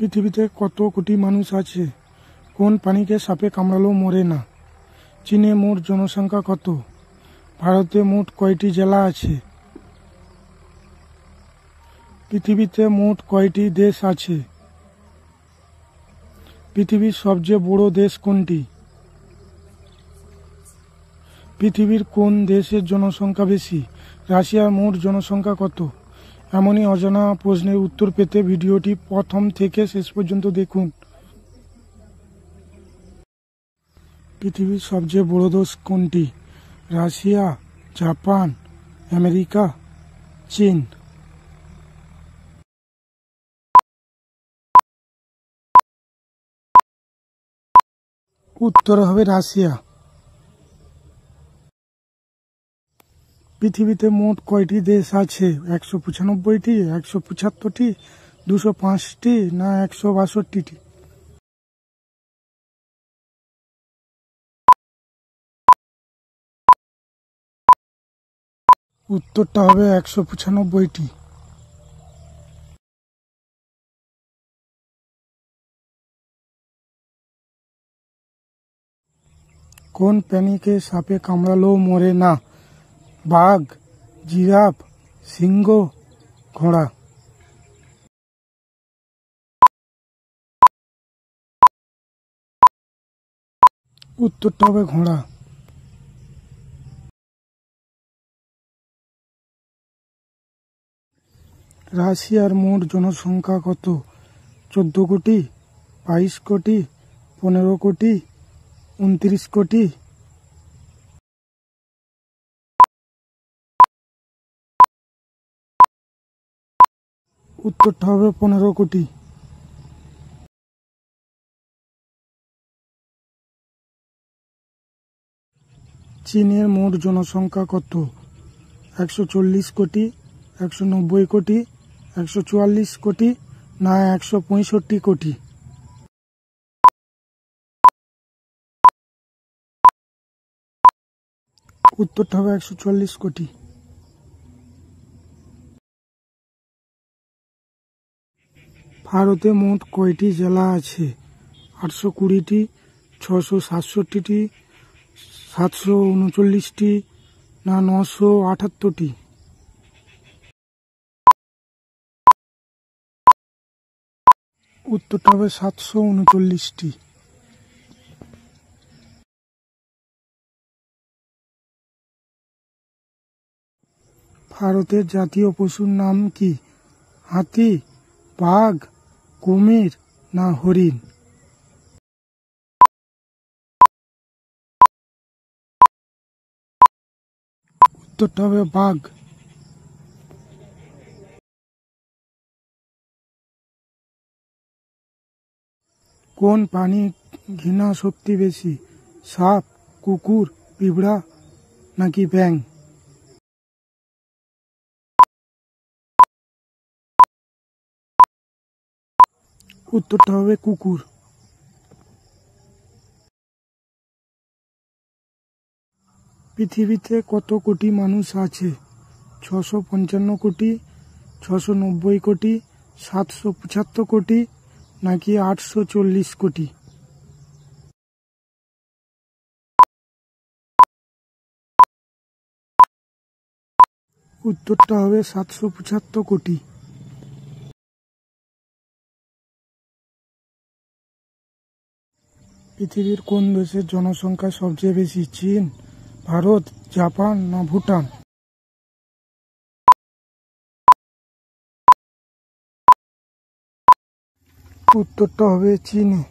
পৃথিবীতে কত কোটি মানুষ আছে? কোন প্রাণীকে সাপে কামড়ালেও মরে না? চীনে মোট জনসংখ্যা কত? ভারতে মোট কয়টি জেলা আছে? পৃথিবীতে মোট কয়টি দেশ আছে? পৃথিবীর সবচেয়ে বড় দেশ কোনটি? পৃথিবীর কোন দেশের জনসংখ্যা বেশি? রাশিয়ার মোট জনসংখ্যা কত? এমনই অজানা প্রশ্নের উত্তর পেতে ভিডিওটি প্রথম থেকে শেষ পর্যন্ত দেখুন। পৃথিবীর সবচেয়ে বড় দেশ কোনটি? রাশিয়া, জাপান, আমেরিকা, চীন। উত্তর হবে রাশিয়া। পৃথিবীতে মোট কয়টি দেশ আছে? 195টি, 175টি, 205টি না 162টি? উত্তরটা হবে 195টি। কোন প্রাণীকে সাপে কামড়ালেও মরে না? বাঘ, জিরাফ, সিংহ, ঘোড়া। উত্তরটা হবে ঘোড়া। রাশিয়ার মোট জনসংখ্যা কত? 14 কোটি, 22 কোটি, 15 কোটি, 29 কোটি। উত্তরটা হবে 15 কোটি। চীনের মোট জনসংখ্যা কত? 140 কোটি, 190 কোটি, 144 কোটি না 165 কোটি? উত্তরটা হবে 144 কোটি। ভারতে মোট কয়টি জেলা আছে? 820টি, 667টি, 739টি না 978টি? উত্তরটা হবে 739টি। ভারতের জাতীয় পশুর নাম কি? হাতি, বাঘ, কুমির না হরিণ? উত্তরটা হবে বাঘ। কোন প্রাণীর ঘৃণা শক্তি বেশি? সাপ, কুকুর, পিঁপড়া নাকি ব্যাঙ? উত্তরটা হবে কুকুর। পৃথিবীতে কত কোটি মানুষ আছে? 655 কোটি, 690 কোটি, 775 কোটি নাকি 840 কোটি? উত্তরটা হবে 775 কোটি। পৃথিবীর কোন দেশের জনসংখ্যা সবচেয়ে বেশি? চীন, ভারত, জাপান না ভুটান? উত্তরটা হবে চীনে।